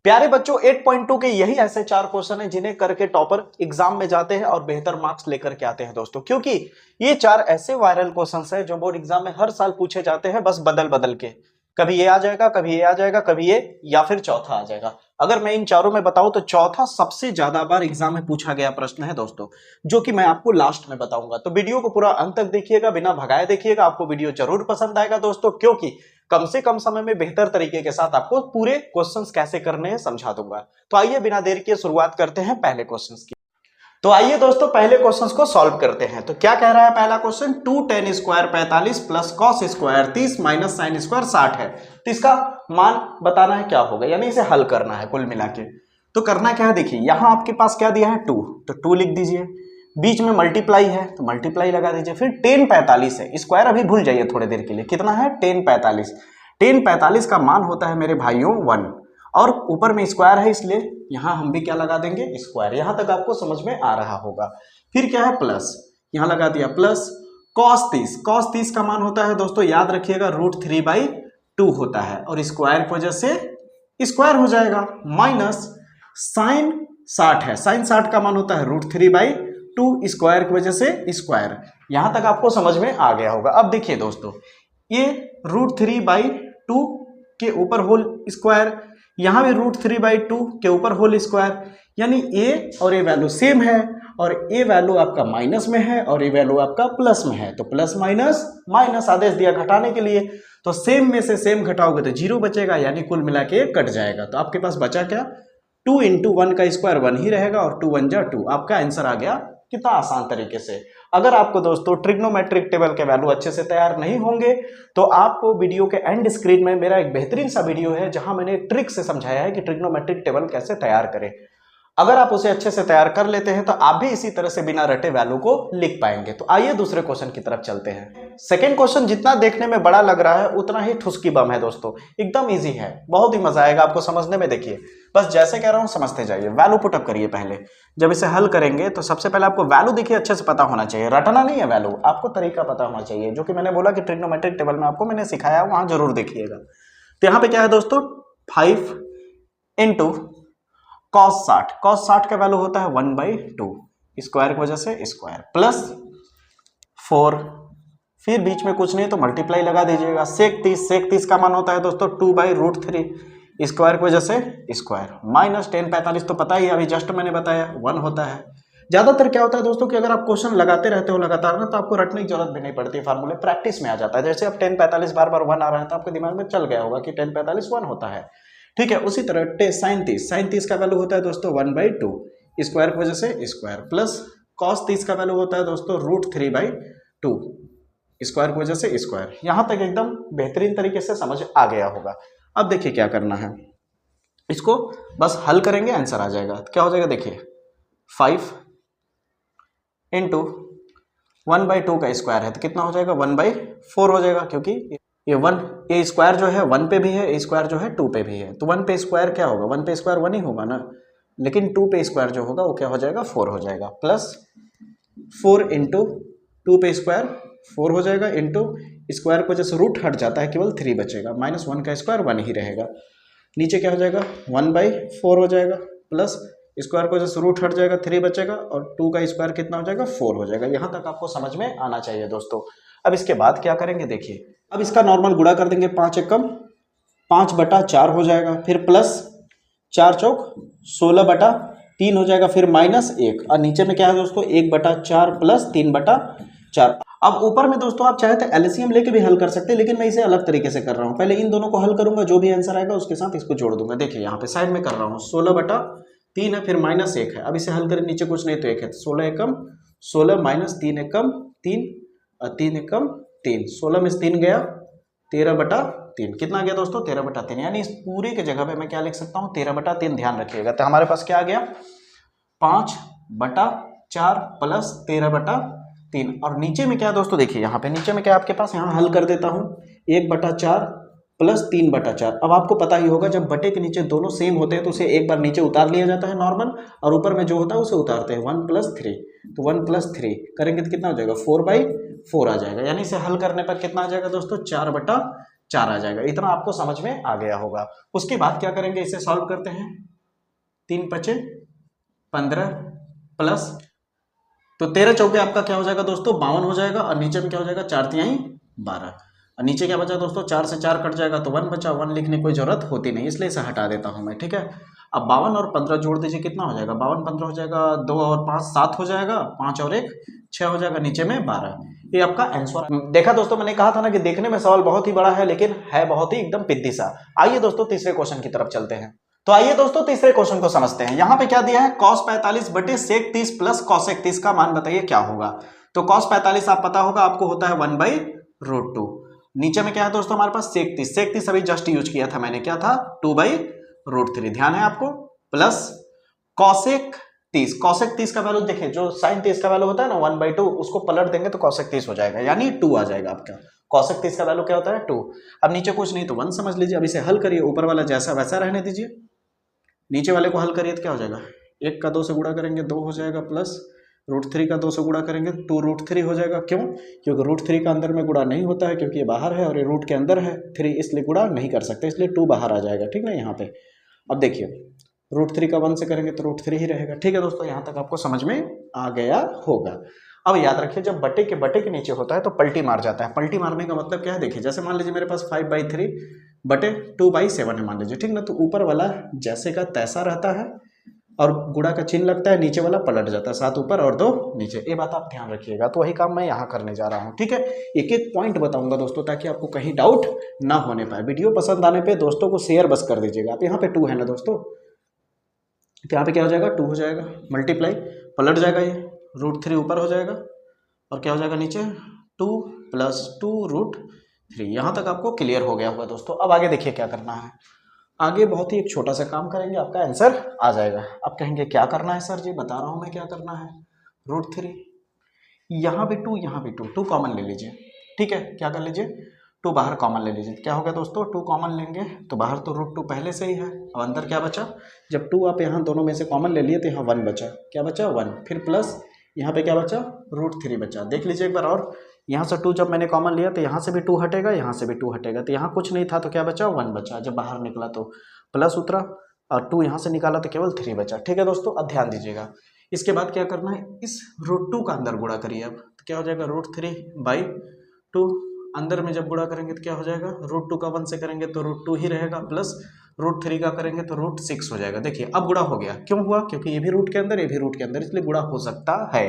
प्यारे बच्चों 8.2 के यही ऐसे 4 क्वेश्चन हैं जिन्हें करके टॉपर एग्जाम में जाते हैं और बेहतर मार्क्स लेकर के आते हैं दोस्तों, क्योंकि ये 4 ऐसे वायरल क्वेश्चंस हैं जो बोर्ड एग्जाम में हर साल पूछे जाते हैं, बस बदल बदल के। कभी ये आ जाएगा, कभी ये आ जाएगा, कभी ये, या फिर चौथा आ जाएगा। अगर मैं इन चारों में बताऊं तो चौथा सबसे ज्यादा बार एग्जाम में पूछा गया प्रश्न है दोस्तों, जो कि मैं आपको लास्ट में बताऊंगा। तो वीडियो को पूरा अंत तक देखिएगा, बिना भगाए देखिएगा, आपको वीडियो जरूर पसंद आएगा दोस्तों, क्योंकि कम से कम समय में बेहतर तरीके के साथ आपको पूरे क्वेश्चंस कैसे करने हैं समझा दूंगा। तो आइए बिना देर किए शुरुआत करते हैं पहले क्वेश्चंस की। तो आइए दोस्तों पहले क्वेश्चंस को सॉल्व करते हैं। तो क्या कह रहा है पहला question, 2 tan square 45 plus cos square 30 minus sine square 60 है। तो इसका मान बताना है क्या होगा, यानी इसे हल करना है कुल मिला के। तो करना क्या है, देखिए यहां आपके पास क्या दिया है 2, तो 2 लिख दीजिए। बीच में मल्टीप्लाई है तो मल्टीप्लाई लगा दीजिए। फिर tan 45 है, स्क्वायर अभी भूल जाइए थोड़ी देर के लिए, कितना है tan 45। tan 45 का मान होता है मेरे भाइयों 1, और ऊपर में स्क्वायर है इसलिए यहां हम भी क्या लगा देंगे, स्क्वायर। यहां तक आपको समझ में आ रहा होगा। फिर क्या है प्लस, यहां लगा दिया प्लस cos 30। cos 30 का मान होता है दोस्तों याद रखिएगा √3/2 होता है, और स्क्वायर की वजह से स्क्वायर हो जाएगा। माइनस साइन 60 है, साइन 60 का मान होता है √3/2, स्क्वायर की वजह से स्क्वायर। यहां तक आपको समझ में आ गया होगा। अब देखिए दोस्तों, ये √3/2 के ऊपर होल स्क्वायर, यहां भी √3/2 के ऊपर होल स्क्वायर, यानी ए और ए वैल्यू सेम है, और ए वैल्यू आपका माइनस में है और ए वैल्यू आपका प्लस में है। तो प्लस माइनस माइनस आदेश दिया घटाने के लिए, तो सेम में से सेम घटाओगे तो 0 बचेगा, यानी कुल मिला के कट जाएगा। तो आपके पास बचा क्या, 2 × 1 का स्क्वायर 1 ही रहेगा, और 2 1 जा 2। आपका आंसर आ गया। कितना आसान तरीके से। अगर आपको दोस्तों ट्रिग्नोमेट्रिक टेबल के वैल्यू अच्छे से तैयार नहीं होंगे तो आपको वीडियो के एंड स्क्रीन में मेरा एक बेहतरीन सा वीडियो है जहां मैंने ट्रिक से समझाया है कि ट्रिग्नोमेट्रिक टेबल कैसे तैयार करें। अगर आप उसे अच्छे से तैयार कर लेते हैं तो आप भी इसी तरह से बिना रटे वैल्यू को लिख पाएंगे। तो आइए दूसरे क्वेश्चन की तरफ चलते हैं। सेकंड क्वेश्चन जितना देखने में बड़ा लग रहा है उतना ही ठुसकी बम है दोस्तों, एकदम इजी है, बहुत ही मजा आएगा आपको समझने में। देखिए बस जैसे कह रहा हूं समझते जाइए। वैल्यू पुटअप करिए पहले। जब इसे हल करेंगे तो सबसे पहले आपको वैल्यू देखिए अच्छे से पता होना चाहिए, रटना नहीं है वैल्यू, आपको तरीका पता होना चाहिए, जो कि मैंने बोला कि ट्रिग्नोमेट्रिक टेबल में आपको मैंने सिखाया, वहां जरूर देखिएगा। तो यहाँ पे क्या है दोस्तों, 5 × cos 60 का वैल्यू होता है 1/2, स्क्वायर की वजह से स्क्वायर, प्लस 4, फिर बीच में कुछ नहीं तो मल्टीप्लाई लगा दीजिएगा। sec 30 का मान होता है दोस्तों 2/√3, स्क्वायर की वजह से स्क्वायर, माइनस tan 45 तो पता ही है, अभी जस्ट मैंने बताया 1 होता है। ज्यादातर क्या होता है दोस्तों कि अगर आप क्वेश्चन लगाते रहते हो लगातार ना, तो आपको रटने की जरूरत भी नहीं पड़ती, फार्मूले प्रैक्टिस में आ जाता है। जैसे अब tan 45 बार बार 1 आ रहा है तो आपके दिमाग में चल गया होगा कि tan 45 1 होता है, ठीक है। उसी तरह sin 30 का वैल्यू होता है दोस्तों 1/2, स्क्वायर की वजह से स्क्वायर, प्लस cos 30 का वैल्यू होता है दोस्तों √3/2, स्क्वायर की वजह से स्क्वायर। यहां तक एकदम बेहतरीन तरीके से समझ आ गया होगा। अब देखिए क्या करना है, इसको बस हल करेंगे आंसर आ जाएगा। क्या हो जाएगा देखिए, 5 × 1/2 का स्क्वायर है तो कितना हो जाएगा 1/4 हो जाएगा, क्योंकि ये 1, ये स्क्वायर जो है 1 पे भी है, स्क्वायर जो है 2 पे भी है। तो 1 पे स्क्वायर क्या होगा, 1 पे स्क्वायर 1 ही होगा ना, लेकिन 2 पे स्क्वायर जो होगा वो क्या हो जाएगा 4 हो जाएगा, प्लस 4 × 2 पे स्क्वायर 4 हो जाएगा, इंटू स्क्वायर को जैसे रूट हट जाता है केवल 3 बचेगा, माइनस 1 का स्क्वायर 1 ही रहेगा। नीचे क्या हो जाएगा 1/4 हो जाएगा, प्लस स्क्वायर को जैसे रूट हट जाएगा 3 बचेगा, और 2 का स्क्वायर कितना हो जाएगा 4 हो जाएगा। यहाँ तक आपको समझ में आना चाहिए दोस्तों। अब इसके बाद क्या करेंगे देखिए, अब इसका नॉर्मल गुणा कर देंगे, 5 एकम 5/4 हो जाएगा, फिर प्लस 4 चौक 16/3 हो जाएगा, फिर माइनस 1, और नीचे में क्या है दोस्तों 1/4 प्लस 3/4। अब ऊपर में दोस्तों आप चाहे तो एलसीएम लेके भी हल कर सकते हैं, लेकिन मैं इसे अलग तरीके से कर रहा हूं। पहले इन दोनों को हल करूंगा, जो भी आंसर आएगा उसके साथ इसको जोड़ दूंगा। देखिए यहाँ पे साइड में कर रहा हूँ, 16/3 है, फिर माइनस 1 है। अब इसे हल करें, नीचे कुछ नहीं तो 1 है, 16 एकम 16 माइनस 3 एकम 3, 3 एकम 3, 16 में से 3 गया 13/3, कितना आ गया दोस्तों 13/3, यानी इस पूरे के जगह पे मैं क्या लिख सकता हूँ 13/3। ध्यान रखिएगा। तो हमारे पास क्या आ गया 5/4 प्लस 13/3, और नीचे में क्या है दोस्तों देखिए, यहाँ पे नीचे में क्या आपके पास, यहाँ हल कर देता हूँ 1/4 प्लस 3/4। अब आपको पता ही होगा जब बटे के नीचे दोनों सेम होते हैं तो उसे एक बार नीचे उतार लिया जाता है नॉर्मल, और ऊपर में जो होता है उसे उतारते हैं 1 + 3। तो 1 + 3 करेंगे तो कितना हो जाएगा 4/4 आ जाएगा, यानी इसे हल करने पर कितना आ जाएगा दोस्तों 4/4 4 आ जाएगा। इतना आपको समझ में आ गया होगा। उसके बाद क्या करेंगे, इसे सॉल्व करते हैं। 3 पचे 15 प्लस, तो 13 चौके आपका क्या हो जाएगा दोस्तों 52 हो जाएगा, और नीचे में क्या हो जाएगा 4 तिहाई 12, और नीचे क्या बचा दोस्तों 4 से 4 कट जाएगा तो 1 बचा। 1 लिखने की कोई जरूरत होती नहीं, इसलिए इसे हटा देता हूं मैं, ठीक है। अब 52 और 15 जोड़ दीजिए, कितना हो जाएगा 52 15 हो जाएगा, 2 और 5 7 हो जाएगा, 5 और 1 6 हो जाएगा, नीचे में 12। ये आपका आंसर। देखा दोस्तों, मैंने कहा था ना कि देखने में सवाल बहुत ही बड़ा है लेकिन है बहुत ही एकदम पिद्दी सा। आइए दोस्तों तीसरे क्वेश्चन की तरफ चलते हैं। तो आइए दोस्तों तीसरे क्वेश्चन को समझते हैं। यहाँ पे क्या दिया है, cos 45 बटे sec 30 प्लस cos 31 का मान बताइए क्या होगा। तो cos 45 आप पता होगा आपको होता है 1/√2। नीचे में क्या है दोस्तों हमारे पास sec 30 अभी जस्ट यूज किया था मैंने, क्या था 2/√3, ध्यान है आपको, प्लस cosec 30 का वैल्यू देखिए, जो sin 30 का वैल्यू होता है ना 1/2, उसको पलट देंगे तो cosec 30 हो जाएगा, यानी 2 आ जाएगा आपका। cosec 30 का वैल्यू क्या होता है 2। अब नीचे कुछ नहीं तो 1 समझ लीजिए। अब इसे हल करिए, ऊपर वाला जैसा वैसा रहने दीजिए, नीचे वाले को हल करिए तो क्या हो जाएगा, 1 का 2 से गुणा करेंगे 2 हो जाएगा, प्लस √3 का 2 से गुणा करेंगे 2√3 हो जाएगा। क्यों, क्योंकि √3 का अंदर में गुणा नहीं होता है, क्योंकि ये बाहर है और ये रूट के अंदर है 3, इसलिए गुणा नहीं कर सकते, इसलिए 2 बाहर आ जाएगा, ठीक ना यहाँ पे। अब देखिए √3 का 1 से करेंगे तो √3 ही रहेगा। ठीक है दोस्तों, यहाँ तक आपको समझ में आ गया होगा। अब याद रखिए, जब बटे के नीचे होता है तो पलटी मार जाता है। पलटी मारने का मतलब क्या है, देखिए जैसे मान लीजिए मेरे पास 5/3 बटे 2/7 है मान लीजिए, ठीक ना, तो ऊपर वाला जैसे का तैसा रहता है और गुणा का चिन्ह लगता है, नीचे वाला पलट जाता है, 7 ऊपर और 2 नीचे। ये बात आप ध्यान रखिएगा। तो वही काम मैं यहाँ करने जा रहा हूँ, ठीक है। एक एक पॉइंट बताऊंगा दोस्तों ताकि आपको कहीं डाउट ना होने पाए। वीडियो पसंद आने पे दोस्तों को शेयर बस कर दीजिएगा। आप यहाँ पे 2 है ना दोस्तों, तो यहाँ पे क्या हो जाएगा 2 हो जाएगा, मल्टीप्लाई पलट जाएगा, ये √3 ऊपर हो जाएगा और क्या हो जाएगा नीचे 2 + 2√3। यहाँ तक आपको क्लियर हो गया होगा दोस्तों। अब आगे देखिए क्या करना है। आगे बहुत ही एक छोटा सा काम करेंगे, आपका आंसर आ जाएगा। अब कहेंगे क्या करना है सर जी, बता रहा हूँ मैं क्या करना है। √3 यहाँ भी 2 यहाँ भी 2 कॉमन ले लीजिए, ठीक है। क्या कर लीजिए 2 बाहर कॉमन ले लीजिए। क्या हो गया दोस्तों 2 कॉमन लेंगे तो बाहर तो √2 पहले से ही है, अब अंदर क्या बचा, जब 2 आप यहाँ दोनों में से कॉमन ले लिए तो यहाँ 1 बचा, क्या बचा 1, फिर प्लस यहाँ पे क्या बचा √3 बचा। देख लीजिए एक बार और, यहाँ से 2 जब मैंने कॉमन लिया तो यहाँ से भी 2 हटेगा, यहाँ से भी 2 हटेगा, तो यहाँ कुछ नहीं था तो क्या बचा 1 बचा। जब बाहर निकला तो प्लस उतरा और 2 यहाँ से निकाला तो केवल 3 बचा। ठीक है दोस्तों, अब ध्यान दीजिएगा। इसके बाद क्या करना है, इस √2 का अंदर गुणा करिए। अब तो क्या हो जाएगा √3/2, अंदर में जब गुणा करेंगे तो क्या हो जाएगा, √2 का 1 से करेंगे तो √2 ही रहेगा, प्लस √3 का करेंगे तो √6 हो जाएगा। देखिए अब गुणा हो गया, क्यों हुआ, क्योंकि ये भी रूट के अंदर ये भी रूट के अंदर, इसलिए गुणा हो सकता है।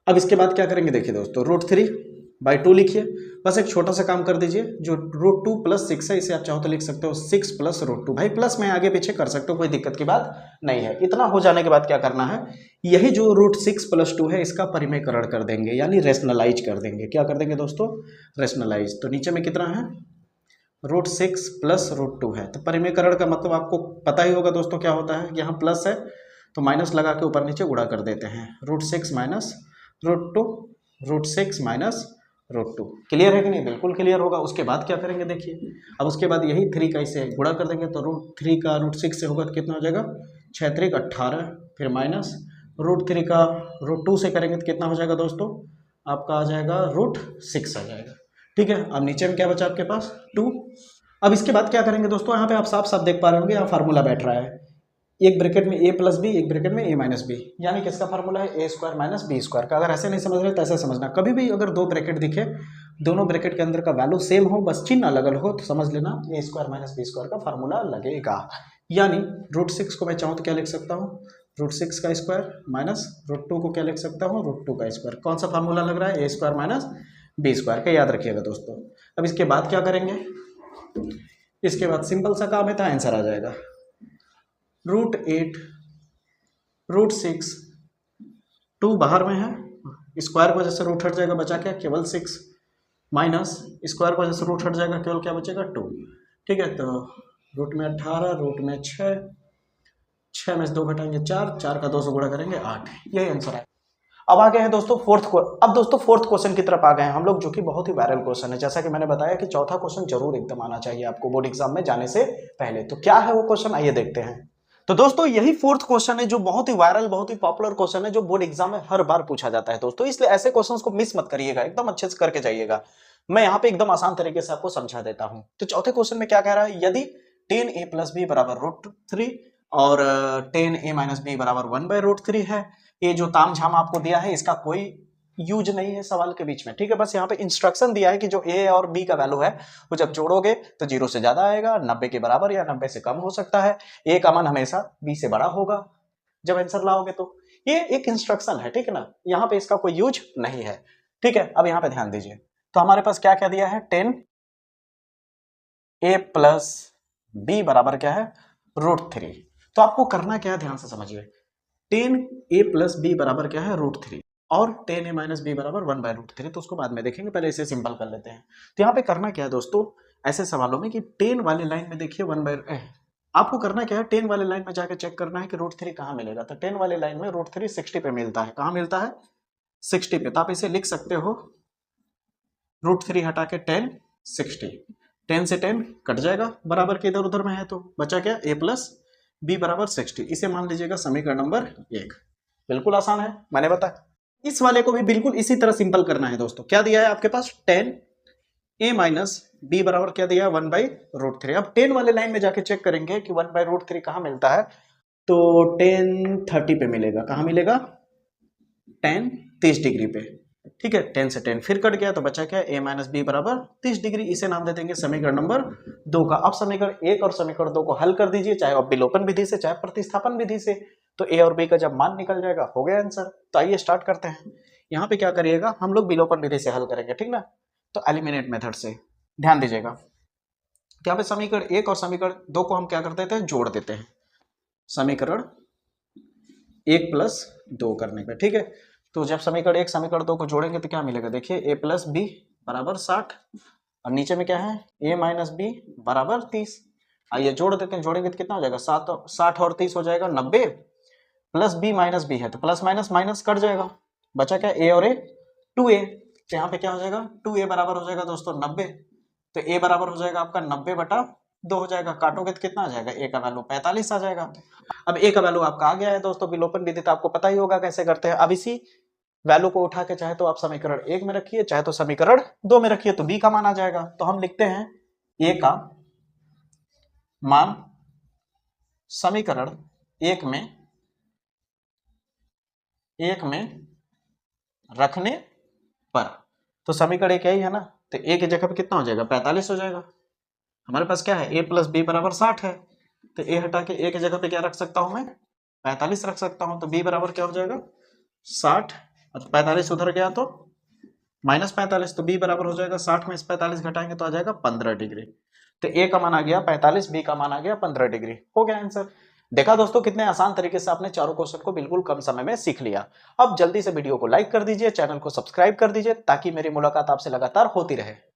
अब इसके बाद क्या करेंगे, देखिए दोस्तों √3/2 लिखिए। बस एक छोटा सा काम कर दीजिए, जो √2 + 6 है इसे आप चाहो तो लिख सकते हो 6 + √2। भाई प्लस में आगे पीछे कर सकते हो, कोई दिक्कत की बात नहीं है। इतना हो जाने के बाद क्या करना है, यही जो √6 + 2 है इसका परिमेयकरण कर देंगे, यानी रेशनलाइज कर देंगे। क्या कर देंगे दोस्तों, रेशनलाइज। तो नीचे में कितना है √6 + √2 है, तो परिमेयकरण का मतलब आपको पता ही होगा दोस्तों क्या होता है। यहाँ प्लस है तो माइनस लगा के ऊपर नीचे गुणा कर देते हैं, √6 - √2, √6 - √2। क्लियर है कि नहीं, बिल्कुल क्लियर होगा। उसके बाद क्या करेंगे देखिए, अब उसके बाद यही 3 का इसे गुणा कर देंगे, तो √3 का √6 से होगा तो कितना हो जाएगा 6 3 18, फिर माइनस √3 का √2 से करेंगे तो कितना हो जाएगा दोस्तों, आपका आ जाएगा √6 आ जाएगा। ठीक है, अब नीचे में क्या बचा आपके पास 2। अब इसके बाद क्या करेंगे दोस्तों, यहाँ पे आप साफ साफ देख पा रहे होंगे, यहाँ फार्मूला बैठ रहा है, एक ब्रैकेट में a + b, एक ब्रैकेट में a - b, यानी किसका फार्मूला है a² - b² का। अगर ऐसे नहीं समझ रहे तो ऐसे समझना, कभी भी अगर 2 ब्रैकेट दिखे, दोनों ब्रैकेट के अंदर का वैल्यू सेम हो, बस चिन्ह अलग अलग हो, तो समझ लेना a² - b² का फार्मूला लगेगा। यानी √6 को मैं चाहूँ तो क्या लिख सकता हूँ, √6 का स्क्वायर माइनस √2 को क्या लिख सकता हूँ, √2 का स्क्वायर। कौन सा फार्मूला लग रहा है, a² - b² का, याद रखिएगा दोस्तों। अब इसके बाद क्या करेंगे, इसके बाद सिंपल सा काम है, तो आंसर आ जाएगा √8 √6, 2 बाहर में है, स्क्वायर की वजह से रूट हट जाएगा, बचा क्या केवल 6, माइनस स्क्वायर की वजह से रूट हट जाएगा, केवल क्या बचेगा 2। ठीक है, तो रूट में 18, रूट में 6, 6 में से 2 घटाएंगे 4, 4 का 2 से गुणा करेंगे 8, यही आंसर है। अब आ गए हैं दोस्तों फोर्थ क्वेश्चन की तरफ आ गए हैं हम लोग, जो कि बहुत ही वायरल क्वेश्चन है। जैसा कि मैंने बताया कि चौथा क्वेश्चन जरूर एकदम आना चाहिए आपको बोर्ड एग्जाम में जाने से पहले। तो क्या है वो क्वेश्चन, आइए देखते हैं। तो दोस्तों यही फोर्थ क्वेश्चन है जो बहुत ही वायरल, बहुत ही पॉपुलर क्वेश्चन है, जो बोर्ड एग्जाम में हर बार पूछा जाता है दोस्तों, इसलिए ऐसे क्वेश्चंस को मिस मत करिएगा, एकदम अच्छे से करके जाइएगा। मैं यहाँ पे एकदम आसान तरीके से आपको समझा देता हूँ। तो चौथे क्वेश्चन में क्या कह रहा है, यदि टेन ए प्लस बी बराबर √3 और टेन ए माइनस बी बराबर 1/√3 है, ये जो तामझाम आपको दिया है इसका कोई यूज नहीं है सवाल के बीच में, ठीक है। बस यहाँ पे इंस्ट्रक्शन दिया है कि जो ए और बी का वैल्यू है वो जब जोड़ोगे तो 0 से ज्यादा आएगा, 90 के बराबर या 90 से कम हो सकता है, ए का मान हमेशा बी से बड़ा होगा जब आंसर लाओगे तो। ये एक इंस्ट्रक्शन है, ठीक है ना, यहाँ पे इसका कोई यूज नहीं है, ठीक है। अब यहाँ पे ध्यान दीजिए, तो हमारे पास क्या क्या दिया है, 10a प्लस बी बराबर क्या है, √3। तो आपको करना क्या है, ध्यान से समझिए, 10a प्लस बी बराबर क्या है, √3 और 10a माइनस बी बराबर 1/√3, तो उसको बाद में देखेंगे, पहले इसे सिंपल कर लेते हैं। तो यहाँ पे करना क्या है दोस्तों, ऐसे सवालों में कि 10 वाले लाइन में देखिए आपको करना क्या है, 10 वाले लाइन में जाकर चेक करना है कि √3 कहाँ मिलेगा। तो 10 वाले लाइन में √3 60 पे मिलता है, कहाँ मिलता है, 60 पे। तो आप इसे लिख सकते हो, √3 हटा के 10 60, 10 से 10 कट जाएगा, बराबर के इधर उधर में है, तो बचा क्या, a प्लस बी बराबर 60। इसे मान लीजिएगा समीकरण नंबर 1। बिल्कुल आसान है, मैंने बताया। इस वाले को भी बिल्कुल इसी तरह सिंपल करना है दोस्तों। क्या दिया है आपके पास, 10a माइनस बी बराबर क्या दिया है, 1/√3। अब 10 वाले लाइन में जाके चेक करेंगे कि 1/√3 कहाँ मिलता है, तो 10 30 पे मिलेगा, कहाँ मिलेगा, 10 30 डिग्री पे, ठीक है। 10 से 10 फिर कट गया, तो बचा क्या, a माइनस बी बराबर 30 डिग्री। इसे नाम दे देंगे समीकरण नंबर 2 का। अब समीकरण 1 और समीकरण 2 को हल कर दीजिए, चाहे आप विलोपन विधि से चाहे प्रतिस्थापन विधि से, तो a और b का जब मान निकल जाएगा हो गया आंसर। तो आइए स्टार्ट करते हैं। यहाँ पे क्या करिएगा, हम लोग विलोपन विधि से हल करेंगे, ठीक ना, तो एलिमिनेट मेथड से। ध्यान दीजिएगा, यहाँ पे समीकरण 1 और समीकरण 2 को हम क्या कर देते हैं, जोड़ देते हैं, समीकरण 1 प्लस 2 करने पे, ठीक है। तो जब समीकरण 1 समीकरण 2 को जोड़ेंगे तो क्या मिलेगा, देखिए a प्लस बी बराबर 60 और नीचे में क्या है, a माइनस बी बराबर 30। आइए जोड़ देते हैं, जोड़ेंगे तो कितना हो जाएगा, 60 और 30 हो जाएगा 90, प्लस b माइनस बी है तो प्लस माइनस माइनस कट जाएगा, बचा क्या, a और a 2a। तो यहाँ पे क्या हो जाएगा, 2a बराबर हो जाएगा दोस्तों 90। तो a बराबर हो जाएगा आपका 90/2 हो जाएगा, काटोगे तो कितना आ जाएगा, a का वैल्यू 45 आ जाएगा। अब a का वैल्यू आपका आ गया है दोस्तों, विलोपन विधि तो आपको पता ही होगा कैसे करते हैं। अब इसी वैल्यू को उठा के चाहे तो आप समीकरण 1 में रखिए, चाहे तो समीकरण 2 में रखिए, तो b का मान आ जाएगा। तो हम लिखते हैं a का मान समीकरण 1 में रखने पर, तो समीकरण 1 यही है ना, तो a की जगह पे कितना हो जाएगा, 45 हो जाएगा। हमारे पास क्या है, a प्लस बी बराबर 60 है, तो a हटा के a की जगह पे क्या रख सकता हूं मैं, 45 रख सकता हूं। तो b बराबर क्या हो जाएगा, 60 और 45 उधर गया तो -45, तो b बराबर हो जाएगा 60 में से 45 घटाएंगे तो आ जाएगा 15 डिग्री। तो a का मान आ गया 45, b का मान आ गया 15 डिग्री, हो गया आंसर। देखा दोस्तों, कितने आसान तरीके से आपने चारों क्वेश्चन को बिल्कुल कम समय में सीख लिया। अब जल्दी से वीडियो को लाइक कर दीजिए, चैनल को सब्सक्राइब कर दीजिए, ताकि मेरी मुलाकात आपसे लगातार होती रहे।